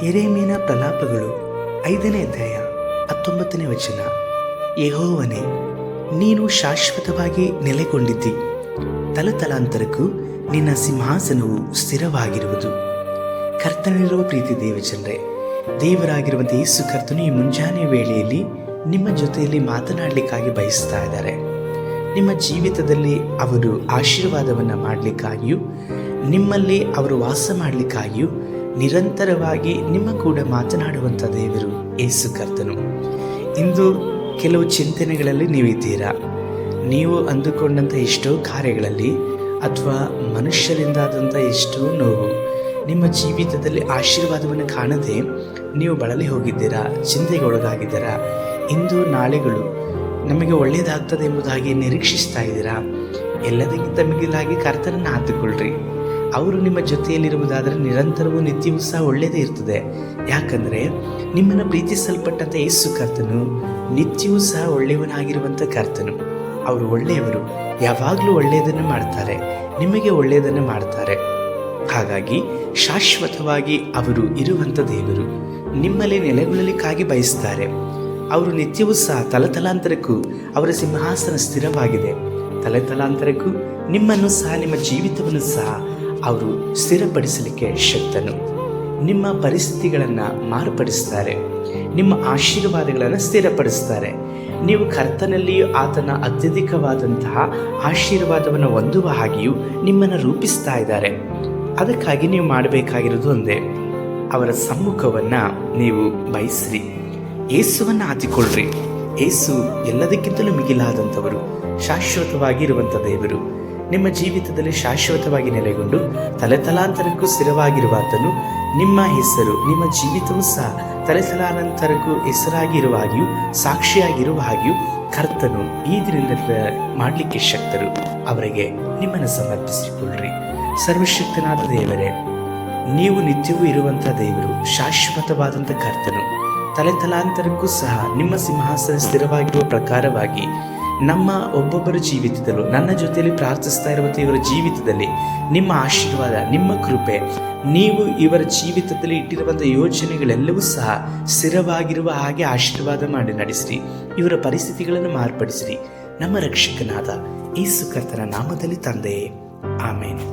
ಯೆರೆಮೀಯನ ಪ್ರಲಾಪಗಳು 5ನೇ ಅಧ್ಯಾಯ 19ನೇ ವಚನ. ಯೆಹೋವನೇ, ನೀನು ಶಾಶ್ವತವಾಗಿ ನೆಲೆಗೊಂಡಿದ್ದಿ, ತಲತಲಾಂತರಕ್ಕೂ ನಿನ್ನ ಸಿಂಹಾಸನವು ಸ್ಥಿರವಾಗಿರುವುದು. ಕರ್ತನಲ್ಲಿರುವ ಪ್ರೀತಿ ದೇವಜನರೇ, ದೇವರಾಗಿರುವಂಥ ಯೇಸು ಕರ್ತನು ಈ ಮುಂಜಾನೆ ವೇಳೆಯಲ್ಲಿ ನಿಮ್ಮ ಜೊತೆಯಲ್ಲಿ ಮಾತನಾಡಲಿಕ್ಕಾಗಿ ಬಯಸ್ತಾ ಇದ್ದಾರೆ. ನಿಮ್ಮ ಜೀವಿತದಲ್ಲಿ ಅವರು ಆಶೀರ್ವಾದವನ್ನು ಮಾಡಲಿಕ್ಕಾಗಿಯೂ ನಿಮ್ಮಲ್ಲಿ ಅವರು ವಾಸ ಮಾಡಲಿಕ್ಕಾಗಿಯೂ ನಿರಂತರವಾಗಿ ನಿಮ್ಮ ಕೂಡ ಮಾತನಾಡುವಂಥ ದೇವರು ಯೇಸು ಕರ್ತನು. ಇಂದು ಕೆಲವು ಚಿಂತನೆಗಳಲ್ಲಿ ನೀವಿದ್ದೀರಾ. ನೀವು ಅಂದುಕೊಂಡಂಥ ಎಷ್ಟೋ ಕಾರ್ಯಗಳಲ್ಲಿ ಅಥವಾ ಮನುಷ್ಯರಿಂದಾದಂಥ ಎಷ್ಟೋ ನೋವು, ನಿಮ್ಮ ಜೀವಿತದಲ್ಲಿ ಆಶೀರ್ವಾದವನ್ನು ಕಾಣದೆ ನೀವು ಬಳಲಿ ಹೋಗಿದ್ದೀರಾ, ಚಿಂತೆಗೆ ಒಳಗಾಗಿದ್ದೀರಾ. ಇಂದು ನಾಳೆಗಳು ನಮಗೆ ಒಳ್ಳೆಯದಾಗ್ತದೆ ಎಂಬುದಾಗಿ ನಿರೀಕ್ಷಿಸ್ತಾ ಇದ್ದೀರಾ. ಎಲ್ಲದಕ್ಕಿಂತ ಮಿಗಿಲಾಗಿ ಕರ್ತನನ್ನು ಆತುಕೊಳ್ಳ್ರಿ. ಅವರು ನಿಮ್ಮ ಜೊತೆಯಲ್ಲಿರುವುದಾದರೆ ನಿರಂತರವೂ ನಿತ್ಯವೂ ಸಹ ಒಳ್ಳೆಯದೇ ಇರ್ತದೆ. ಯಾಕಂದರೆ ನಿಮ್ಮನ್ನು ಪ್ರೀತಿಸಲ್ಪಟ್ಟಂಥ ಯೇಸು ಕರ್ತನು ನಿತ್ಯವೂ ಸಹ ಒಳ್ಳೆಯವನಾಗಿರುವಂಥ ಕರ್ತನು. ಅವರು ಒಳ್ಳೆಯವರು, ಯಾವಾಗಲೂ ಒಳ್ಳೆಯದನ್ನು ಮಾಡ್ತಾರೆ, ನಿಮಗೆ ಒಳ್ಳೆಯದನ್ನು ಮಾಡ್ತಾರೆ. ಹಾಗಾಗಿ ಶಾಶ್ವತವಾಗಿ ಅವರು ಇರುವಂಥ ದೇವರು ನಿಮ್ಮಲ್ಲಿ ನೆಲೆಗೊಳ್ಳಲಿಕ್ಕಾಗಿ ಬಯಸ್ತಾರೆ. ಅವರು ನಿತ್ಯವೂ ಸಹ ತಲತಲಾಂತರಕ್ಕೂ ಅವರ ಸಿಂಹಾಸನ ಸ್ಥಿರವಾಗಿದೆ. ತಲತಲಾಂತರಕ್ಕೂ ನಿಮ್ಮನ್ನು ಸಹ, ನಿಮ್ಮ ಜೀವಿತವನ್ನು ಸಹ ಅವರು ಸ್ಥಿರಪಡಿಸಲಿಕ್ಕೆ ಶಕ್ತನು. ನಿಮ್ಮ ಪರಿಸ್ಥಿತಿಗಳನ್ನು ಮಾರ್ಪಡಿಸ್ತಾರೆ, ನಿಮ್ಮ ಆಶೀರ್ವಾದಗಳನ್ನು ಸ್ಥಿರಪಡಿಸ್ತಾರೆ. ನೀವು ಕರ್ತನಲ್ಲಿಯೂ ಆತನ ಅತ್ಯಧಿಕವಾದಂತಹ ಆಶೀರ್ವಾದವನ್ನು ಹೊಂದುವ ಹಾಗೆಯೂ ನಿಮ್ಮನ್ನು ರೂಪಿಸ್ತಾ ಇದ್ದಾರೆ. ಅದಕ್ಕಾಗಿ ನೀವು ಮಾಡಬೇಕಾಗಿರೋದು ಒಂದೇ, ಅವರ ಸಮ್ಮುಖವನ್ನು ನೀವು ಬಯಸ್ರಿ, ಯೇಸುವನ್ನು ಆತಿಕೊಳ್ಳ್ರಿ. ಯೇಸು ಎಲ್ಲದಕ್ಕಿಂತಲೂ ಮಿಗಿಲಾದಂಥವರು, ಶಾಶ್ವತವಾಗಿ ಇರುವಂಥ ದೇವರು. ನಿಮ್ಮ ಜೀವಿತದಲ್ಲಿ ಶಾಶ್ವತವಾಗಿ ನೆಲೆಗೊಂಡು ತಲೆತಲಾಂತರಕ್ಕೂ ಸ್ಥಿರವಾಗಿರುವಾತನು. ನಿಮ್ಮ ಹೆಸರು, ನಿಮ್ಮ ಜೀವಿತವೂ ಸಹ ತಲೆತಲಾಂತರಕ್ಕೂ ಹೆಸರಾಗಿರುವ ಹಾಗೆಯೂ ಸಾಕ್ಷಿಯಾಗಿರುವ ಹಾಗೆಯೂ ಕರ್ತನು ಈ ದಿನದಿಂದ ಮಾಡಲಿಕ್ಕೆ ಶಕ್ತರು. ಅವರಿಗೆ ನಿಮ್ಮನ್ನು ಸಮರ್ಪಿಸಿಕೊಳ್ಳ್ರಿ. ಸರ್ವಶಕ್ತನಾದ ದೇವರೇ, ನೀವು ನಿತ್ಯವೂ ಇರುವಂಥ ದೇವರು, ಶಾಶ್ವತವಾದಂಥ ಕರ್ತನು. ತಲೆತಲಾಂತರಕ್ಕೂ ಸಹ ನಿಮ್ಮ ಸಿಂಹಾಸನ ಸ್ಥಿರವಾಗಿರುವ ಪ್ರಕಾರವಾಗಿ ನಮ್ಮ ಒಬ್ಬೊಬ್ಬರ ಜೀವಿತದಲ್ಲೂ, ನನ್ನ ಜೊತೆಯಲ್ಲಿ ಪ್ರಾರ್ಥಿಸ್ತಾ ಇರುವಂಥ ಇವರ ಜೀವಿತದಲ್ಲಿ ನಿಮ್ಮ ಆಶೀರ್ವಾದ, ನಿಮ್ಮ ಕೃಪೆ, ನೀವು ಇವರ ಜೀವಿತದಲ್ಲಿ ಇಟ್ಟಿರುವಂಥ ಯೋಜನೆಗಳೆಲ್ಲವೂ ಸಹ ಸ್ಥಿರವಾಗಿರುವ ಹಾಗೆ ಆಶೀರ್ವಾದ ಮಾಡಿ ನಡೆಸಿರಿ. ಇವರ ಪರಿಸ್ಥಿತಿಗಳನ್ನು ಮಾರ್ಪಡಿಸಿರಿ. ನಮ್ಮ ರಕ್ಷಕನಾದ ಯೇಸು ಕರ್ತನ ನಾಮದಲ್ಲಿ ತಂದೆಯೇ, ಆಮೇನ್.